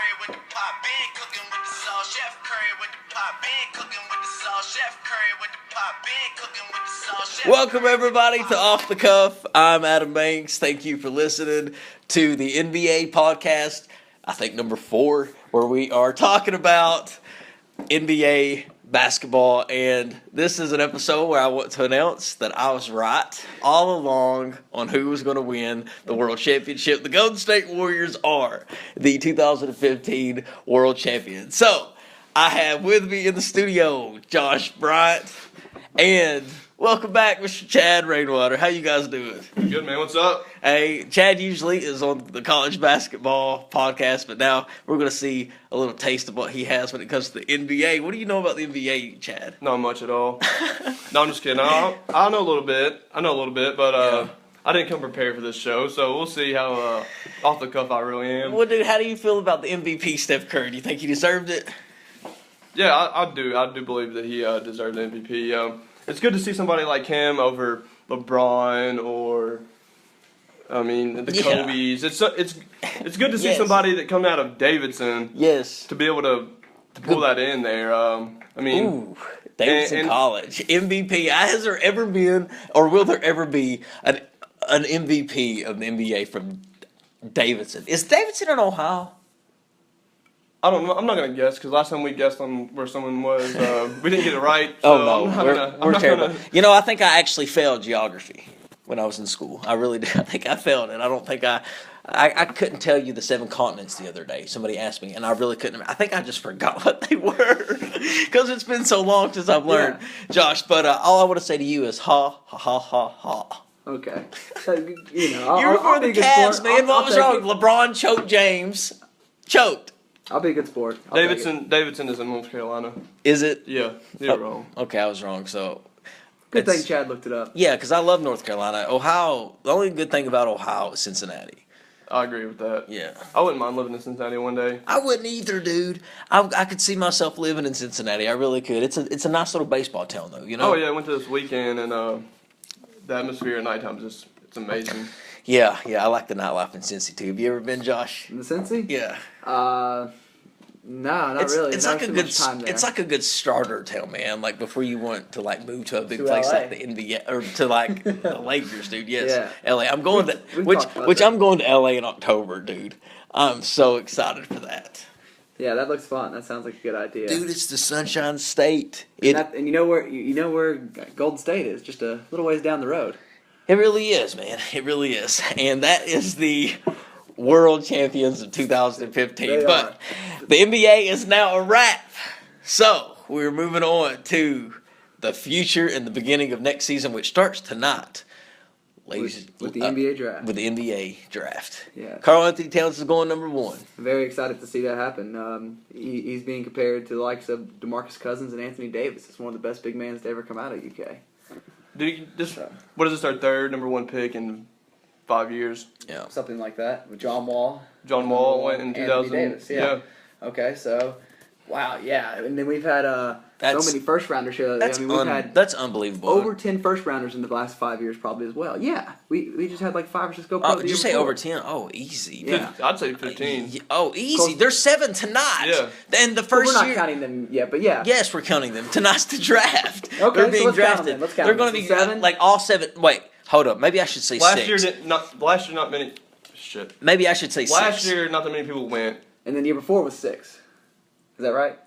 Curry with the pot, been cooking with the sauce. Chef Curry with the pot, been cooking with the sauce. Chef Curry with the pot, been cooking with the sauce. Welcome everybody to Off the Cuff. I'm Adam Banks. Thank you for listening to the NBA podcast. I think number 4, where we are talking about NBA basketball, and this is an episode where I want to announce that I was right all along on who was going to win the World Championship. The Golden State Warriors are the 2015 World Champions. So, I have with me in the studio Josh Bryant, and welcome back, Mr. Chad Rainwater. How you guys doing? Good, man. What's up? Hey, Chad usually is on the college basketball podcast, but now we're going to see a little taste of what he has when it comes to the NBA. What do you know about the NBA, Chad? Not much at all. No, I'm just kidding. I know a little bit. But I didn't come prepared for this show, so we'll see how off the cuff I really am. Well, dude, how do you feel about the MVP, Steph Curry? Do you think he deserved it? Yeah, I do. I do believe that he deserved the MVP. It's good to see somebody like him over LeBron or, the Kobe's. It's good to see somebody that come out of Davidson. Yes. To be able to pull that in there. Davidson College MVP. Has there ever been, or will there ever be an MVP of the NBA from Davidson? Is Davidson in Ohio? I don't know. I'm not gonna guess because last time we guessed on where someone was, we didn't get it right. So we're terrible. You know, I think I actually failed geography when I was in school. I really did. I think I failed it. I don't think I couldn't tell you the 7 continents the other day. Somebody asked me, and I really couldn't. I think I just forgot what they were because it's been so long since I've learned, Josh. But all I want to say to you is ha ha ha ha ha. Okay, so, you're for the Cavs, man. What was wrong? LeBron choked James. Choked. I'll be a good sport. Davidson is in North Carolina. Is it? Yeah, you're wrong. Okay, I was wrong. So good thing Chad looked it up. Yeah, because I love North Carolina. Ohio. The only good thing about Ohio is Cincinnati. I agree with that. Yeah, I wouldn't mind living in Cincinnati one day. I wouldn't either, dude. I could see myself living in Cincinnati. I really could. It's a nice little baseball town, though. You know. Oh yeah, I went to this weekend, and the atmosphere at nighttime is it's amazing. Yeah, I like the nightlife in Cincy too. Have you ever been, Josh? In the Cincy? Yeah. No, not really. It's like a good. It's like a good starter town, man. Like before you want to move to a big place LA. like the NBA or to the Lakers, dude. Yes, yeah. LA. I'm going to which I'm going to LA in October, dude. I'm so excited for that. Yeah, that looks fun. That sounds like a good idea, dude. It's the Sunshine State. And you know where Golden State is? Just a little ways down the road. It really is, man. It really is, and that is the World Champions of 2015. But the NBA is now a wrap. So we're moving on to the future and the beginning of next season, which starts tonight. Ladies, with the NBA draft. With the NBA draft. Yeah. Karl-Anthony Towns is going number 1. Very excited to see that happen. He's being compared to the likes of DeMarcus Cousins and Anthony Davis. It's one of the best big men to ever come out of UK. What is this, our third number 1 pick in 5 years? Yeah, something like that. With John Wall. John Wall went in 2000. Davis, yeah. Okay, so wow, yeah, and then we've had so many first rounders here. We've had that's unbelievable. Over 10 first rounders in the last 5 years, probably as well. Yeah, we just had like 5 or 6 go pro. Oh, did you say over 10? Oh, easy. Yeah, I'd say 15. Easy. There's 7 tonight. Yeah. And the first we're not counting them yet, but yeah. Yes, we're counting them. Tonight's the draft. Okay, they're being let's drafted. Count them. Let's count they're going to be 7, all 7. Wait. Hold up. Maybe I should say 6. Last year, not many. Shit. Maybe I should say 6. Last year, not that many people went. And then the year before was 6. Is that right?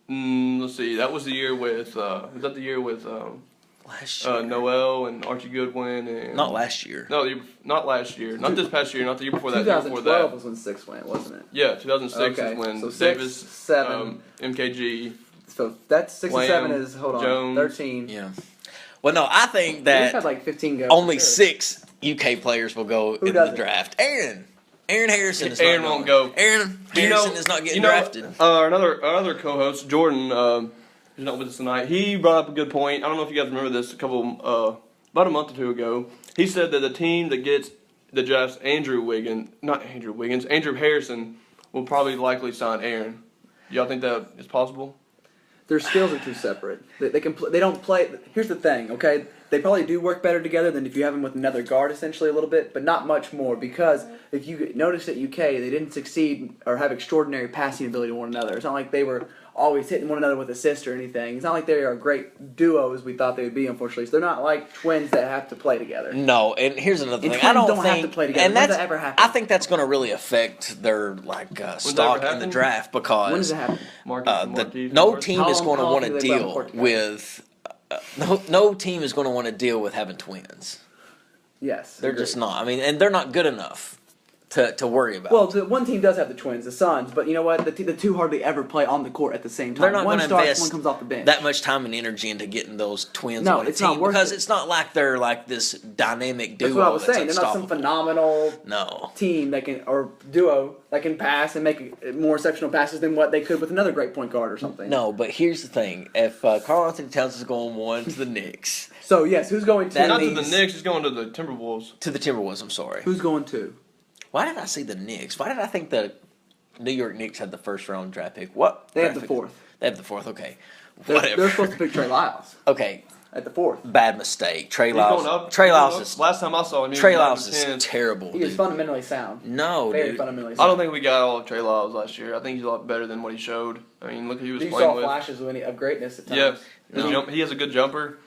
Let's see. That was the year with. Was that the year with? Last year. Noel and Archie Goodwin and. Not last year. No, not last year. Not this past year. Not the year before that. 2012 was when 6 went, wasn't it? Yeah, 2006 is when so Davis, 6, 7, MKG. So that's 6 Wham, and 7 is Jones. 13. Yeah. Well, no, I think that we've had like 15 goes. only 6 UK players will go in the draft. Aaron Harrison is Aaron not won't go. Aaron Harrison is not getting drafted. Our other co-host Jordan, who's not with us tonight, he brought up a good point. I don't know if you guys remember this. About a month or 2 ago, he said that the team that drafts Andrew Harrison will probably likely sign Aaron. Y'all think that is possible? Their skills are too separate. They don't play. Here's the thing, okay? they probably do work better together than if you have them with another guard, essentially, a little bit, but not much more, because if you notice at UK, they didn't succeed or have extraordinary passing ability to one another. It's not like they were always hitting one another with assists or anything. It's not like they are great duos we thought they would be, unfortunately. So they're not like twins that have to play together. No, and here's another thing. Twins I don't don't think, have to play together. and When does that's that ever happen? I think that's going to really affect their stock in the draft, because When does it happen? no team is going to How want long to do they deal report together? with no team is going to want to deal with having twins. Yes. They're agreed. just not. I mean, and they're not good enough to worry about. Well, the one team does have the twins, the Suns, but you know what? The two hardly ever play on the court at the same time. they're not one going to starts, invest one comes off the bench. that much time and energy into getting those twins No, on a it's team, not worth because it. it's not like they're like this dynamic duo. That's what I was that's saying. They're not some unstoppable. phenomenal No. team that can, or duo that can pass and make more exceptional passes than what they could with another great point guard or something. No, but here's the thing: if Karl Anthony Towns is going one to the Knicks, So yes, who's going to? That Not to means- the Knicks, he's going to the Timberwolves. to the Timberwolves, I'm sorry. Who's going to? Why did I say the Knicks? Why did I think the New York Knicks had the first round draft pick? What? They have draft the pick? fourth. They have the fourth. Okay, They're whatever. supposed to pick Trey Lyles Okay, at the fourth. bad mistake. Trey He's going Lyles. up. Trey He's going Lyles up. is Last time I saw him, he Trey was Lyles number 10. is terrible. He is Dude. fundamentally sound. No, Very dude. fundamentally I sound. don't think we got all of Trey Lyles last year. I think he's a lot better than what he showed. I mean, look who he was You playing saw with. flashes of greatness at times. Yeah, he has a good jumper.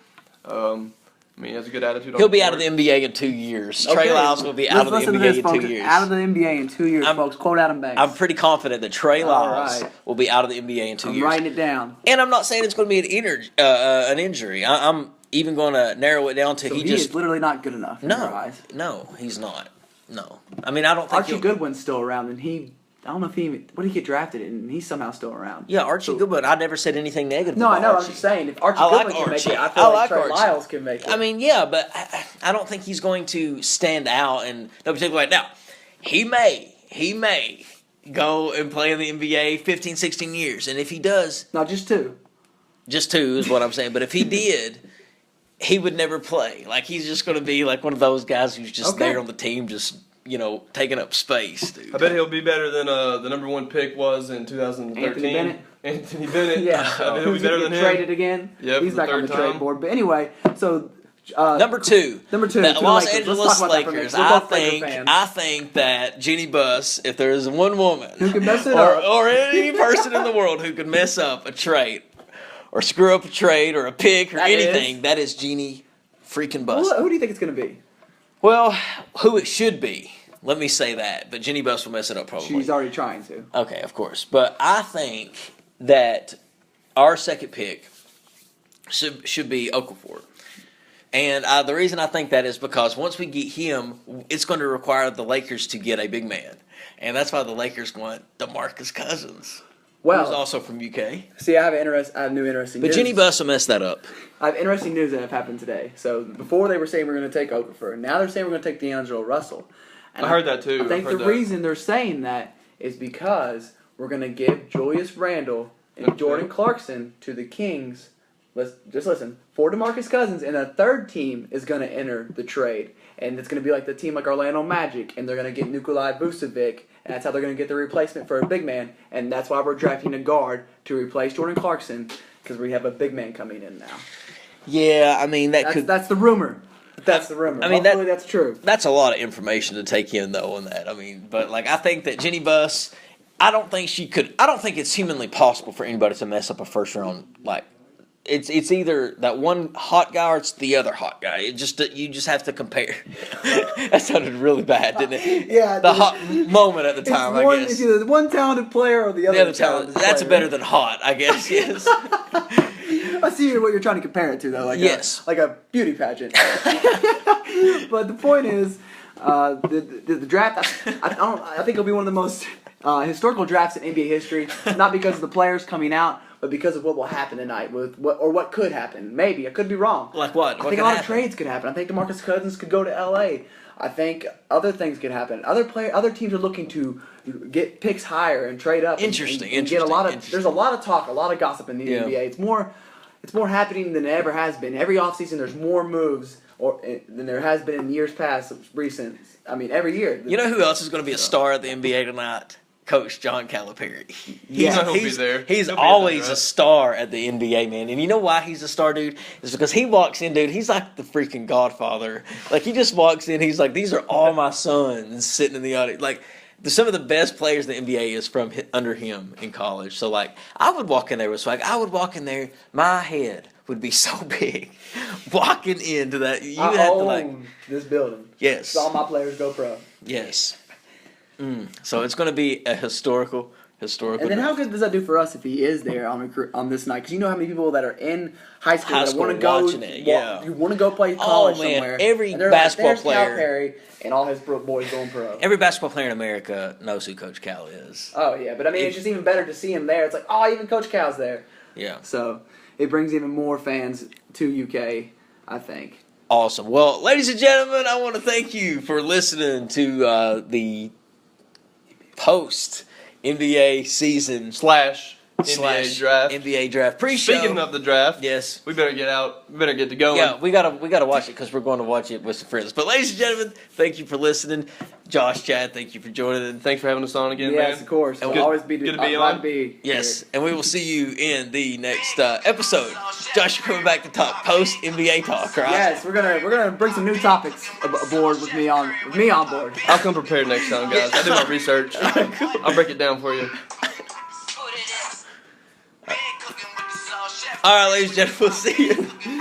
I mean, he has a good attitude. He'll be out of the NBA in 2 years. Trey Okay. Lyles will be out of the Listen to NBA this, in folks. 2 years. Out of the NBA in 2 years, I'm- folks. Quote Adam Banks. I'm pretty confident that Trey All Lyles right. will be out of the NBA in 2 I'm years. writing it down. And I'm not saying it's going to be an injury. I'm even going to narrow it down to So he he just is literally not good enough in your eyes. no, he's not. No, I mean I don't think Archie he'll- Goodwin's still around, and I don't know if what did he get drafted in, and he's somehow still around. Yeah, Archie Goodwin. I never said anything negative. No, I about know. Archie. I'm just saying, if Archie I like Goodwin can make Archie. it, I feel I like like Trey Archie. Lyles can make it. I mean, yeah, but I don't think he's going to stand out in no particular way. Now, he may go and play in the NBA 15, 16 years, and if he does, not just two. just 2 is what I'm saying. But if he did, he would never play. Like he's just going to be like one of those guys who's just Okay. there on the team, just taking up space, dude. I bet he'll be better than the number 1 pick was in 2013. Anthony Bennett? Anthony Bennett. Yeah, I bet he'll be who's better gonna than get him. traded again. Yep, He's for the back on the third trade time. board. But anyway, so Number two, to the the Los Lakers. Angeles Let's talk about that for a Lakers. minute. We're I both Laker think fans. that Jeannie Buss, if there is one woman Who can mess it or, up. or any person in the world who could mess up a trade or screw up a trade or a pick or That anything, is. that is Jeannie freaking Buss. who do you think it's going to be? Well, who it should be. Let me say that, but Jeannie Buss will mess it up probably. She's already trying to. Okay, of course. But I think that our second pick should be Okafor. And the reason I think that is because once we get him, it's going to require the Lakers to get a big man. And that's why the Lakers want DeMarcus Cousins, who's Well, also from UK. see, I have new interesting But news. Jeannie Buss will mess that up. I have interesting news that have happened today. So before they were saying we're going to take Okafor, now they're saying we're going to take D'Angelo Russell. And I heard that too. I think I've the heard that. reason they're saying that is because we're going to give Julius Randle and Okay. Jordan Clarkson to the Kings. Just listen. For DeMarcus Cousins, and a third team is going to enter the trade. And it's going to be like the team like Orlando Magic, and they're going to get Nikolai Vucevic, and that's how they're going to get the replacement for a big man. And that's why we're drafting a guard to replace Jordan Clarkson, because we have a big man coming in now. Yeah, I mean, That's the rumor. That's the rumor. I mean, hopefully that's true. That's a lot of information to take in, though, on that. I mean, but, I think that Jeannie Buss, I don't think it's humanly possible for anybody to mess up a first round, It's either that one hot guy or it's the other hot guy. You just have to compare. That sounded really bad, didn't it? Yeah, The hot moment at the time, I It's guess. either the one talented player or the The other other talent. talented That's player. better than hot, I guess. Yes. I see what you're trying to compare it to, though. Yes. Like a beauty pageant. But the point is, the draft. I think it'll be one of the most historical drafts in NBA history. Not because of the players coming out, but because of what will happen tonight with what could happen. Maybe I could be wrong. Like what? I What think could a lot happen? of trades could happen. I think DeMarcus Cousins could go to LA. I think other things could happen. Other teams are looking to get picks higher and trade up. Interesting, and get a lot of. interesting. There's a lot of talk, a lot of gossip in the Yeah. NBA. It's more happening than it ever has been. Every offseason there's more moves than there has been in years past, recent. I mean, every year. You know who else is going to be a star at the NBA tonight? Coach John Calipari. Yeah, he'll be there. He's He'll be always there, a star at the NBA, man. And you know why he's a star, dude? It's because he walks in, dude. He's like the freaking Godfather. Like, he just walks in. He's like, these are all my sons sitting in the audience. Like, some of the best players in the NBA is from under him in college. So, like, I would walk in there with swag. I would walk in there. My head would be so big walking into that. You would have to, like, this building. yes. All my players go pro. Yes. So it's going to be a historical. And then how good does that do for us if he is there on this night? Because you know how many people that are in high school that want to go watching it, yeah. You want to go play college man, somewhere. every and they're basketball like, there's player- Calipari and all his boys going pro. Every basketball player in America knows who Coach Cal is. Oh yeah, but I mean it's just even better to see him there. It's like, oh, even Coach Cal's there. Yeah. So it brings even more fans to UK, I think. Awesome. Well, ladies and gentlemen, I want to thank you for listening to the post NBA season NBA draft. NBA draft pre-show. Speaking of the draft, yes, we better get out. We better get to going. yeah, we gotta watch it because we're going to watch it with some friends. But ladies and gentlemen, thank you for listening. Josh, Chad, thank you for joining. Thanks for having us on again, Yes, man. of course. And We'll always be good to be glad on. be Yes, here. and we will see you in the next episode. Josh, you're coming back to talk post NBA talk, right? Yes, we're gonna bring some new topics aboard with me on board. I'll come prepared next time, guys. I do my research. I'll break it down for you. All right, ladies and gentlemen, we'll see you.